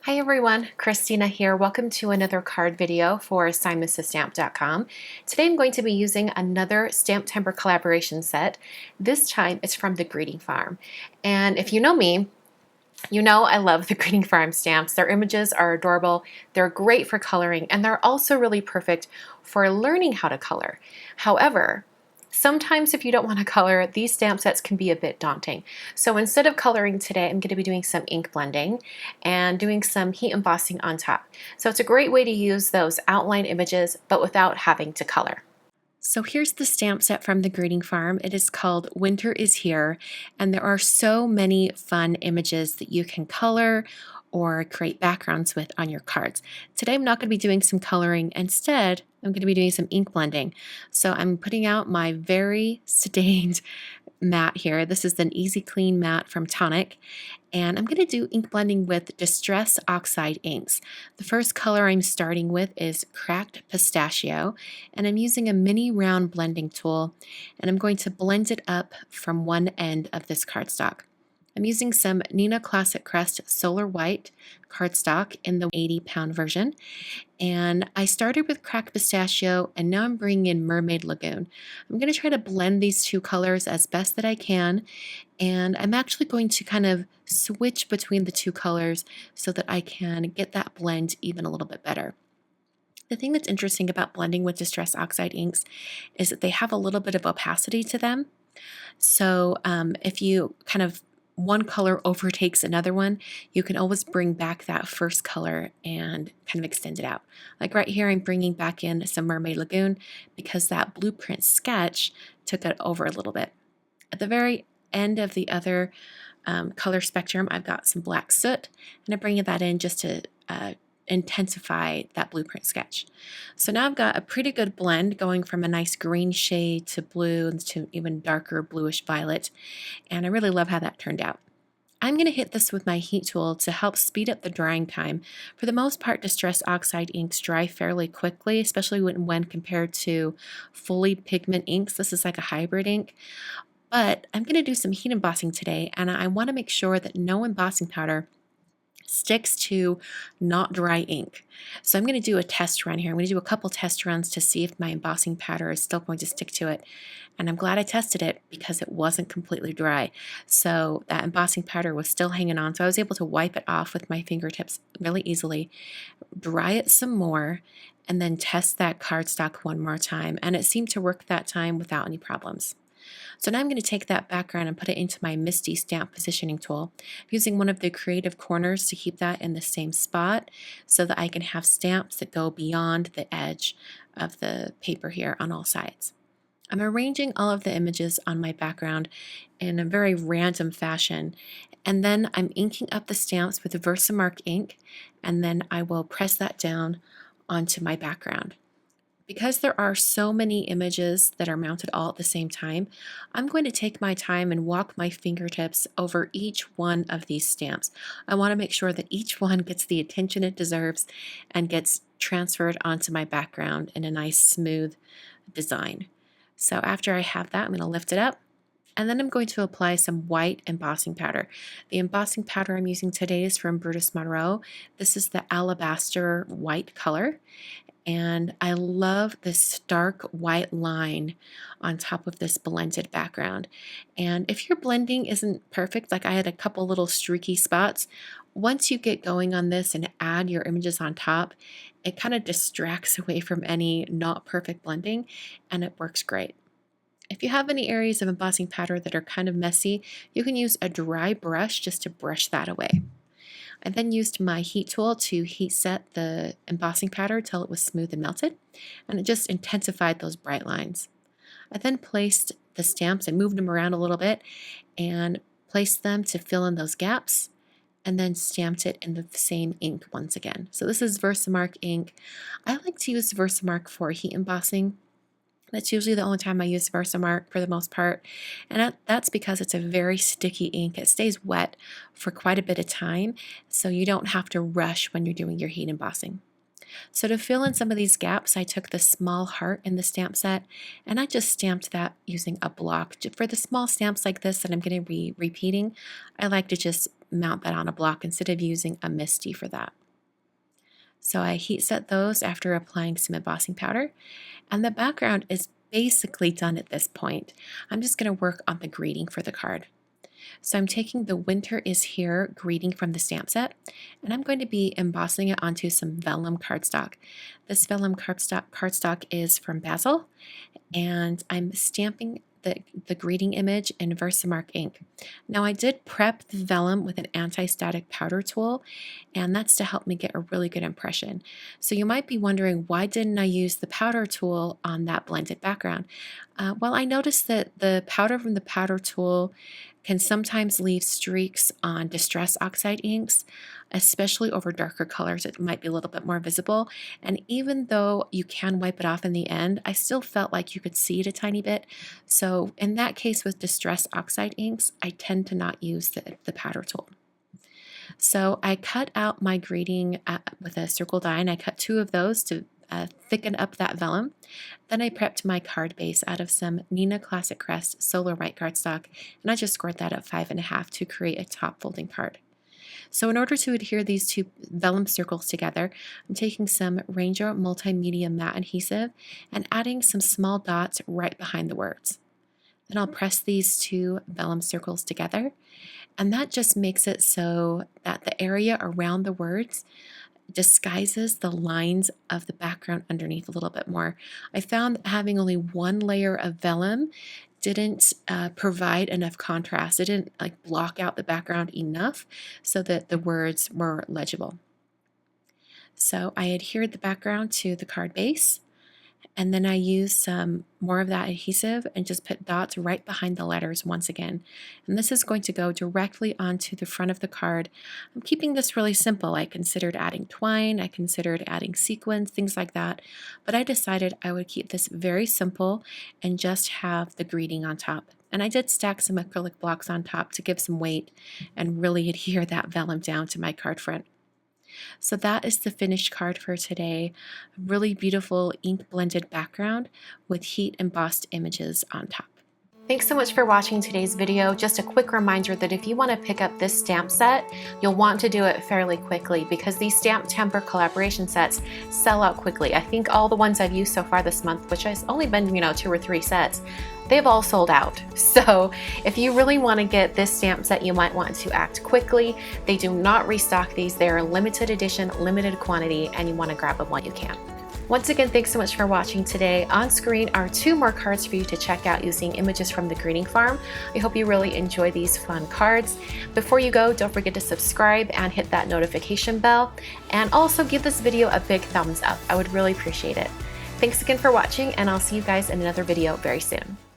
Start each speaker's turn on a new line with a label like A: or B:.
A: Hi everyone, Christina here. Welcome to another card video for assignmentsofstamp.com. Today I'm going to be using another Stamptember collaboration set. This time it's from the Greeting Farm. And if you know me, you know I love the Greeting Farm stamps. Their images are adorable, they're great for coloring, and they're also really perfect for learning how to color. However, sometimes if you don't want to color, these stamp sets can be a bit daunting. So instead of coloring today, I'm going to be doing some ink blending and doing some heat embossing on top. So it's a great way to use those outline images, but without having to color. So here's the stamp set from the Greeting Farm. It is called Winter is Here, and there are so many fun images that you can color or create backgrounds with on your cards. Today I'm not going to be doing some coloring. Instead, I'm going to be doing some ink blending. So I'm putting out my very stained mat here. This is an Easy Clean mat from Tonic, and I'm going to do ink blending with Distress Oxide inks. The first color I'm starting with is Cracked Pistachio, and I'm using a mini round blending tool, and I'm going to blend it up from one end of this cardstock. I'm using some Neenah Classic Crest Solar White cardstock in the 80-pound version, and I started with Cracked Pistachio, and now I'm bringing in Mermaid Lagoon. I'm going to try to blend these two colors as best that I can, and I'm actually going to kind of switch between the two colors so that I can get that blend even a little bit better. The thing that's interesting about blending with Distress Oxide inks is that they have a little bit of opacity to them. So if you kind of one color overtakes another one, you can always bring back that first color and kind of extend it out. Like right here, I'm bringing back in some Mermaid Lagoon because that blueprint sketch took it over a little bit. At the very end of the other color spectrum, I've got some black soot, and I'm bringing that in just to intensify that blueprint sketch. So now I've got a pretty good blend going from a nice green shade to blue to even darker bluish violet, and I really love how that turned out. I'm going to hit this with my heat tool to help speed up the drying time. For the most part, Distress Oxide inks dry fairly quickly, especially when compared to fully pigment inks. This is like a hybrid ink. But I'm going to do some heat embossing today, and I want to make sure that no embossing powder sticks to not dry ink. So I'm going to do a test run here. I'm going to do a couple test runs to see if my embossing powder is still going to stick to it. And I'm glad I tested it because it wasn't completely dry. So that embossing powder was still hanging on. So I was able to wipe it off with my fingertips really easily, dry it some more, and then test that cardstock one more time. And it seemed to work that time without any problems. So now I'm going to take that background and put it into my MISTI stamp positioning tool. I'm using one of the creative corners to keep that in the same spot so that I can have stamps that go beyond the edge of the paper here on all sides. I'm arranging all of the images on my background in a very random fashion, and then I'm inking up the stamps with Versamark ink, and then I will press that down onto my background. Because there are so many images that are mounted all at the same time, I'm going to take my time and walk my fingertips over each one of these stamps. I want to make sure that each one gets the attention it deserves and gets transferred onto my background in a nice smooth design. So after I have that, I'm going to lift it up, and then I'm going to apply some white embossing powder. The embossing powder I'm using today is from Brutus Monroe. This is the Alabaster white color. And I love this stark white line on top of this blended background. And if your blending isn't perfect, like I had a couple little streaky spots, once you get going on this and add your images on top, it kind of distracts away from any not perfect blending, and it works great. If you have any areas of embossing powder that are kind of messy, you can use a dry brush just to brush that away. I then used my heat tool to heat set the embossing powder till it was smooth and melted, and it just intensified those bright lines. I then placed the stamps and moved them around a little bit and placed them to fill in those gaps, and then stamped it in the same ink once again. So this is Versamark ink. I like to use Versamark for heat embossing. That's usually the only time I use Versamark for the most part, and that's because it's a very sticky ink. It stays wet for quite a bit of time, so you don't have to rush when you're doing your heat embossing. So to fill in some of these gaps, I took the small heart in the stamp set, and I just stamped that using a block. For the small stamps like this that I'm going to be repeating, I like to just mount that on a block instead of using a MISTI for that. So I heat set those after applying some embossing powder, and the background is basically done at this point. I'm just going to work on the greeting for the card. So I'm taking the Winter is Here greeting from the stamp set, and I'm going to be embossing it onto some vellum cardstock. This vellum cardstock is from Bazzill, and I'm stamping the greeting image in Versamark ink. Now I did prep the vellum with an anti-static powder tool, and that's to help me get a really good impression. So you might be wondering, why didn't I use the powder tool on that blended background? Well, I noticed that the powder from the powder tool can sometimes leave streaks on Distress Oxide inks, especially over darker colors. It might be a little bit more visible. And even though you can wipe it off in the end, I still felt like you could see it a tiny bit. So in that case with Distress Oxide inks, I tend to not use the powder tool. So I cut out my greeting with a circle die, and I cut 2 of those to thicken up that vellum. Then I prepped my card base out of some Neenah Classic Crest Solar White cardstock, and I just scored that at 5.5 to create a top folding card. So in order to adhere these 2 vellum circles together, I'm taking some Ranger Multimedia Matte Adhesive and adding some small dots right behind the words. Then I'll press these 2 vellum circles together, and that just makes it so that the area around the words disguises the lines of the background underneath a little bit more. I found that having only 1 layer of vellum didn't provide enough contrast. It didn't block out the background enough so that the words were legible. So I adhered the background to the card base, and then I used some more of that adhesive and just put dots right behind the letters once again. And this is going to go directly onto the front of the card. I'm keeping this really simple. I considered adding twine, I considered adding sequins, things like that, but I decided I would keep this very simple and just have the greeting on top. And I did stack some acrylic blocks on top to give some weight and really adhere that vellum down to my card front. So that is the finished card for today. Really beautiful ink blended background with heat embossed images on top. Thanks so much for watching today's video. Just a quick reminder that if you want to pick up this stamp set, you'll want to do it fairly quickly because these Stamptember collaboration sets sell out quickly. I think all the ones I've used so far this month, which has only been 2 or 3 sets, they've all sold out. So if you really want to get this stamp set, you might want to act quickly. They do not restock these. They're limited edition, limited quantity, and you want to grab them while you can. Once again, thanks so much for watching today. On screen are 2 more cards for you to check out using images from the Greeting Farm. I hope you really enjoy these fun cards. Before you go, don't forget to subscribe and hit that notification bell, and also give this video a big thumbs up. I would really appreciate it. Thanks again for watching, and I'll see you guys in another video very soon.